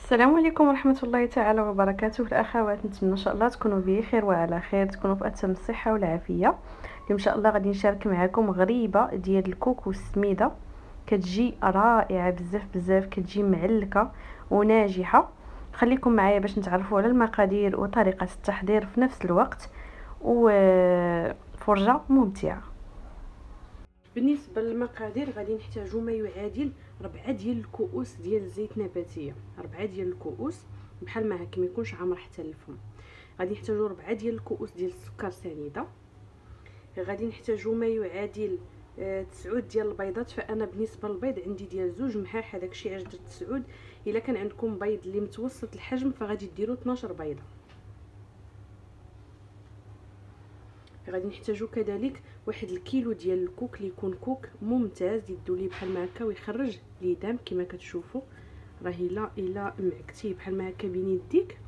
السلام عليكم ورحمة الله تعالى وبركاته الأخوات. نتمنى إن شاء الله تكونوا بخير وعلى خير، تكونوا في أتم الصحة والعافية. اليوم إن شاء الله غادي نشارك معكم غريبة ديال الكوكو السميدة، كتجي رائعة بزاف بزاف، كتجي معلكة وناجحة. خليكم معايا باش نتعرفوا على المقادير وطريقة التحضير في نفس الوقت، وفرجة ممتعة. بالنسبه للمقادير غادي نحتاجو ما يعادل 4 ديال الكؤوس ديال الزيت نباتيه، 4 ديال الكؤوس بحال ما هكا، ما يكونش عامر حتى الفم. غادي نحتاجو 4 ديال الكؤوس ديال السكر سنيده. غادي نحتاجو ما يعادل 9 ديال البيضات، فانا بالنسبه للبيض عندي ديال 2 محاح، هذاك الشيء علاش درت 9. الا كان عندكم بيض اللي متوسط الحجم فغادي ديروا 12 بيضه. غادي نحتاجو كذلك 1 الكيلو ديال الكوك اللي يكون كوك ممتاز، يدو ليه بحال ما هكا ويخرج ليدام كما كتشوفوا. راه الا معكتيه بحال ما هكا بين يديك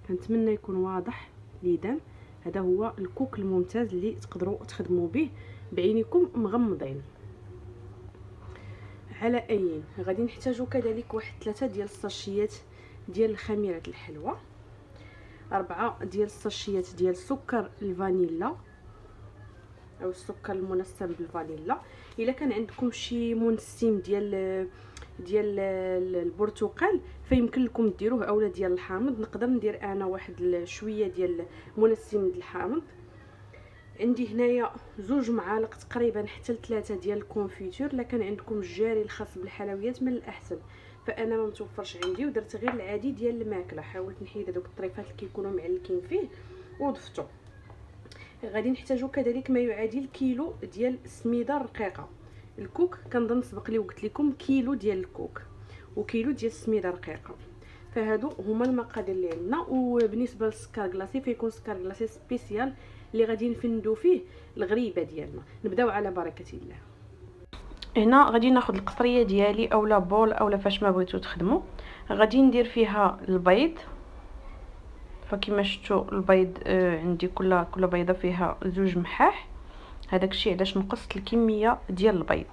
كنتمنى يكون واضح ليدام. هذا هو الكوك الممتاز اللي تقدروا تخدموا به بعينيكم مغمضين. على اي غادي نحتاجو كذلك 3 ديال الساشيات ديال خميره الحلوى، 4 ديال الساشيات ديال سكر الفانيلا او السكر المنسم بالفانيلا. الا كان عندكم شي منسم ديال البرتقال فيمكن لكم ديروه، اولا ديال الحامض. نقدر ندير انا واحد شويه ديال منسم الحامض. عندي هنايا 2 معالق تقريبا حتى 3 ديال الكونفيتور. الا كان عندكم الجاري الخاص بالحلويات من الاحسن، فانا ما متوفرش عندي ودرت غير العادي ديال الماكله. حاولت نحيد هذوك الطريفات اللي كيكونوا معلكين فيه وضفتو. غادي نحتاجو كذلك ما يعادل كيلو ديال السميده الرقيقه. الكوك كنظن سبق لي وقلت لكم كيلو ديال الكوك وكيلو ديال السميده الرقيقه. فهادو هما المقادير اللي عندنا. وبالنسبه للسكر كلاصي فيكون سكر كلاصي سبيسيال اللي غادي نفندو فيه الغريبه ديالنا. نبداو على بركه الله. هنا غادي ناخذ القصريه ديالي اولا بول اولا فاش ما بغيتو تخدموا. غادي ندير فيها البيض، فكما شفتوا البيض عندي كل بيضه فيها 2 محاح. هذاك الشيء علاش نقصت الكميه ديال البيض.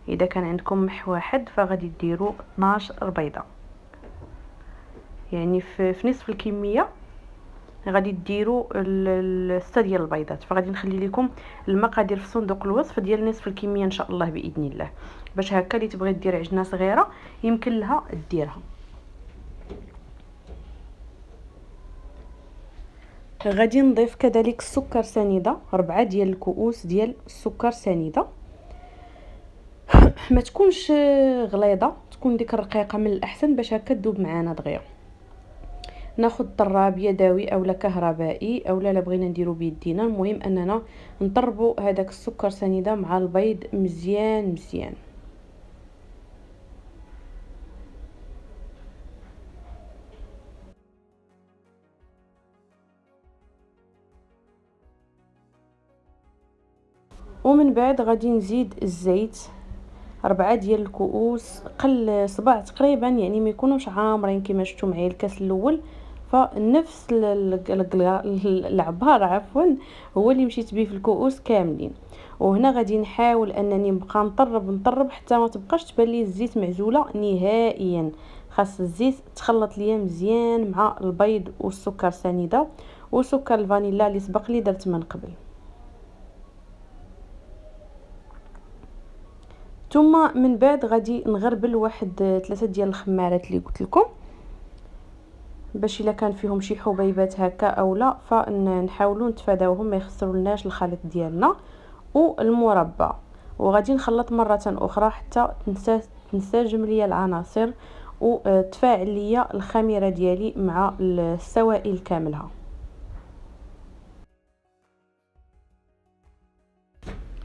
اذا كان عندكم مح واحد فغادي ديروا 12 بيضه، يعني في نصف الكميه غادي ديروا 6 ديال البيضات. فغادي نخلي لكم المقادير في صندوق الوصف ديال نصف الكميه ان شاء الله باذن الله، باش هكا اللي تبغي دير عجينه صغيره يمكن لها ديرها. غادي نضيف كذلك السكر سنيده، 4 ديال الكؤوس ديال السكر سنيده. ما تكونش غليظه، تكون ديك الرقيقه من الاحسن باش هكا تذوب معنا دغيا. ناخذ طراب يدوي اولا كهربائي اولا بغينا نديرو بيدينا، المهم اننا نطربوا هذاك السكر سنيده مع البيض مزيان مزيان. ومن بعد غادي نزيد الزيت، 4 ديال الكؤوس قل صباع تقريبا، يعني ما يكونوش عامرين كما شفتوا معايا الكاس الاول. فنفس العبار عفوا هو اللي مشيت به في الكؤوس كاملين. وهنا غادي نحاول انني نبقى نطرب حتى ما تبقاش تبان لي الزيت معزوله نهائيا. خاص الزيت تخلط ليا مزيان مع البيض والسكر سنيده وسكر الفانيلا اللي سبق لي درت من قبل. ثم من بعد غادي نغربل واحد 3 ديال الخمارات اللي قلت لكم، باش الا كان فيهم شي حبيبات هكا او لا فنحاولوا نتفاداوهم، ما يخسرولناش الخليط ديالنا والمربى. وغادي نخلط مره اخرى حتى تنسجم ليا العناصر وتفاعل ليا الخميره ديالي مع السوائل كاملها.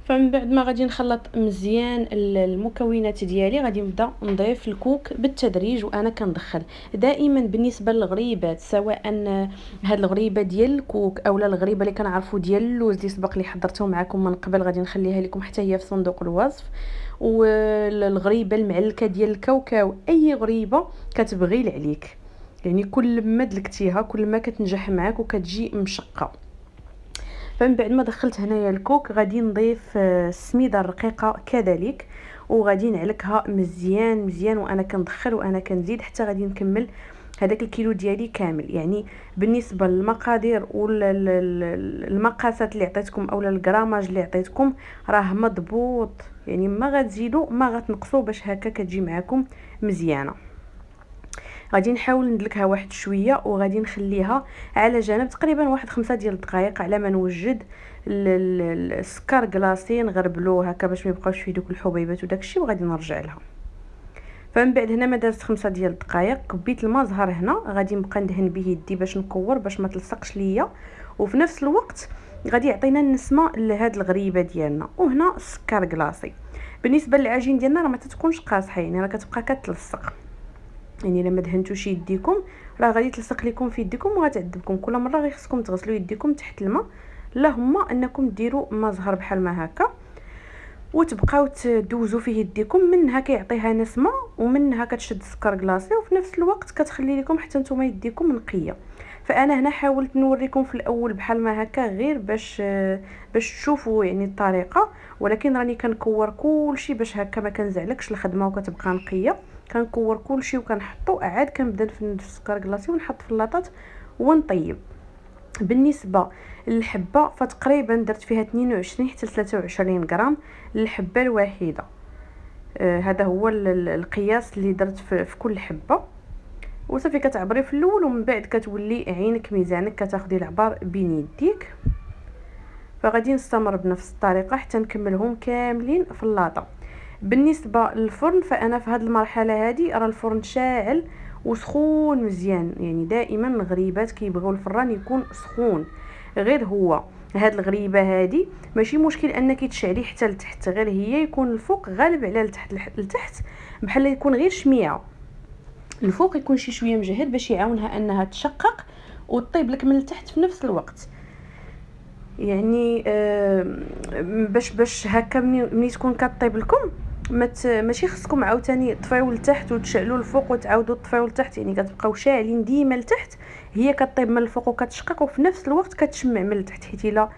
فمن بعد ما غادي نخلط مزيان المكونات ديالي غادي نبدا نضيف الكوك بالتدريج. وانا كندخل دائما بالنسبه للغريبات، سواء هاد الغريبه ديال الكوك اولا الغريبه اللي كنعرفوا ديال اللوز اللي سبق لي حضرته معكم من قبل، غادي نخليها لكم حتى هي في صندوق الوصف. والغريبه المعلكه ديال الكاوكاو، اي غريبه كتبغي عليك، يعني كل ما دلكتيها كل ما كتنجح معاك وكتجي مشقه. فمن بعد ما دخلت هنايا الكوك غادي نضيف السميده الرقيقه كذلك، وغادي نعلكها مزيان مزيان، وانا كندخل وانا كنزيد حتى غادي نكمل هذاك الكيلو ديالي كامل. يعني بالنسبه للمقادير والمقاسات اللي عطيتكم اولا الغراماج اللي عطيتكم راه مضبوط، يعني ما غتزيدوا ما غتنقصوا باش هكا كتجي معكم مزيانه. غادي نحاول ندلكها واحد شويه وغادي نخليها على جنب تقريبا واحد 5 ديال الدقائق على ما نوجد السكر كلاصي نغربلو هكا باش ما يبقاوش فيه دوك الحبيبات وداكشي، وغادي نرجع لها. فمن بعد هنا ما دازت 5 ديال الدقائق كبيت الماء زهر هنا، غادي نبقى ندهن به يدي باش نكور باش ما تلصقش ليا، وفي نفس الوقت غادي يعطينا النسمه لهاد الغريبه ديالنا. وهنا السكر كلاصي. بالنسبه للعجين ديالنا راه ما تتكونش قاصحه، يعني راه كتبقى كتلصق، يعني الا ما دهنتوش يديكم راه غادي تلصق لكم في يديكم وغتعذبكم. كل مره غير خصكم تغسلوا يديكم تحت الماء، اللهم انكم ديروا ماء زهر بحال ما هكا وتبقاو تدوزوا فيه يديكم، منها كيعطيها نسمه ومنها كتشد السكر كلاصي، وفي نفس الوقت كتخلي لكم حتى نتوما يديكم نقيه. فانا هنا حاولت نوريكم في الاول بحال ما هكا غير باش تشوفوا يعني الطريقه، ولكن راني كنكور كلشي باش هكا ما كنزعلكش الخدمه وكتبقى نقيه. كنكور كلشي وكنحطو، عاد كنبدا نفند في السكر كلاصي ونحط في اللاطات ونطيب. بالنسبه للحبه فتقريبا درت فيها 22 حتى 23 غرام الحبه الواحده. هذا هو القياس اللي درت في كل حبه. وصافي كتعبري في الاول ومن بعد كتولي عينك ميزانك، كتاخدي العبار بين يديك. فغادي نستمر بنفس الطريقه حتى نكملهم كاملين في اللاطه. بالنسبه للفرن فانا في هذه المرحله هذه راه الفرن شاعل وسخون مزيان، يعني دائما الغريبات كيبغيو الفران يكون سخون. غير هو هاد الغريبه هذه ماشي مشكل انك تشعلي حتى لتحت، غير هي يكون الفوق غالب على لتحت بحال يكون غير شميعه، الفوق يكون شي شويه مجهد باش يعاونها انها تشقق وتطيب لك من التحت في نفس الوقت. يعني باش هكا ملي تكون كطيب لكم ماشي خصكم عاوتاني تطفيو لتحت وتشعلوا الفوق وتعاودوا تطفيو لتحت، يعني كتبقاو شاعلين ديما لتحت، هي كطيب من الفوق وكتشقق وفي نفس الوقت كتشمع من التحت، حيت الا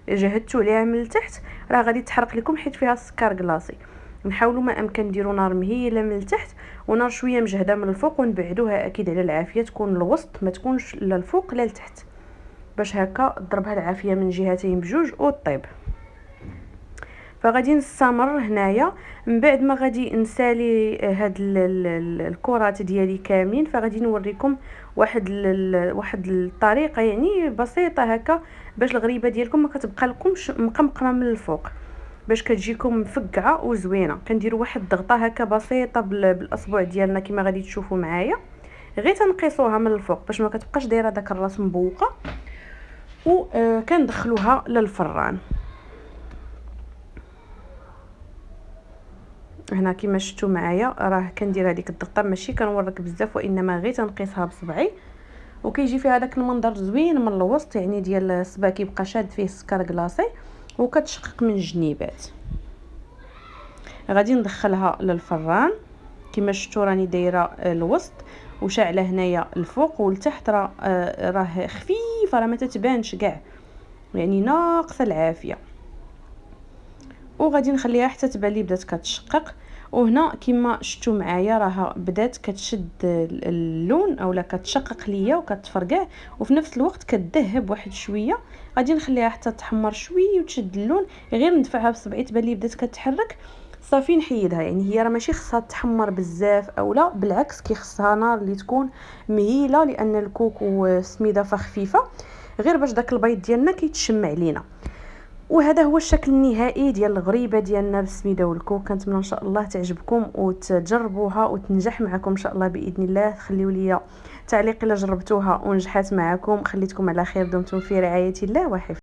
جهدتوا عليها من التحت راه غادي تحرق لكم حيت فيها السكر كلاصي. نحاولوا ما امكن نديروا نار مهيله من التحت ونار شويه مجهده من الفوق، ونبعدوها اكيد على العافيه، تكون الوسط ما تكونش لا الفوق لا لتحت، باش هكا ضربها العافيه من جهتين بجوج وطيب. فغادي نستمر هنايا. من بعد ما غادي نسالي هاد الكرات ديالي كاملين، فغادي نوريكم واحد الطريقه يعني بسيطه هكا باش الغريبه ديالكم ما كتبقى لكمش مقمقمه من الفوق، باش كتجيكم مفقعه وزوينه. كنديروا واحد الضغطه هكا بسيطه بالاصبع ديالنا كما غادي تشوفوا معايا، غير تنقيسوها من الفوق باش ما كتبقاش دايره داك الراس مبوقه، وكندخلوها للفران. هنا كما شفتوا معايا راه كندير هذيك الضغطه، ماشي كنورك بزاف وانما غير تنقيسها بصبعي، وكيجي فيها داك المنظر زوين من الوسط، يعني ديال الصباع كيبقى شاد فيه السكر كلاصي وكتشقق من الجنيبات. غادي ندخلها للفران كما شفتوا راني دايره الوسط وشاعله هنايا الفوق والتحت، راه خفيفه، راه ما تتبانش كاع، يعني ناقصه العافيه. وغادي نخليها حتى تبان لي بدات كتشقق. وهنا كما شفتوا معايا راه بدات كتشد اللون اولا كتشقق ليا وكتفرقع، وفي نفس الوقت كتذهب واحد شويه. غادي نخليها حتى تحمر شويه وتشد اللون، غير ندفعها بصبعي تبان لي بدات كتحرك، صافي نحيدها. يعني هي راه ماشي خصها تحمر بزاف اولا، بالعكس كيخصها نار اللي تكون مهيله، لان الكوك وسميده فخفيفه غير باش داك البيض ديالنا كيتشمع علينا. وهذا هو الشكل النهائي ديال الغريبه ديالنا بالسميده والكوك. كنتمنى ان شاء الله تعجبكم وتجربوها وتنجح معكم ان شاء الله باذن الله. خليوا لي تعليق الا جربتوها ونجحت معكم. خليتكم على خير، دمتم في رعايه الله وحفظه.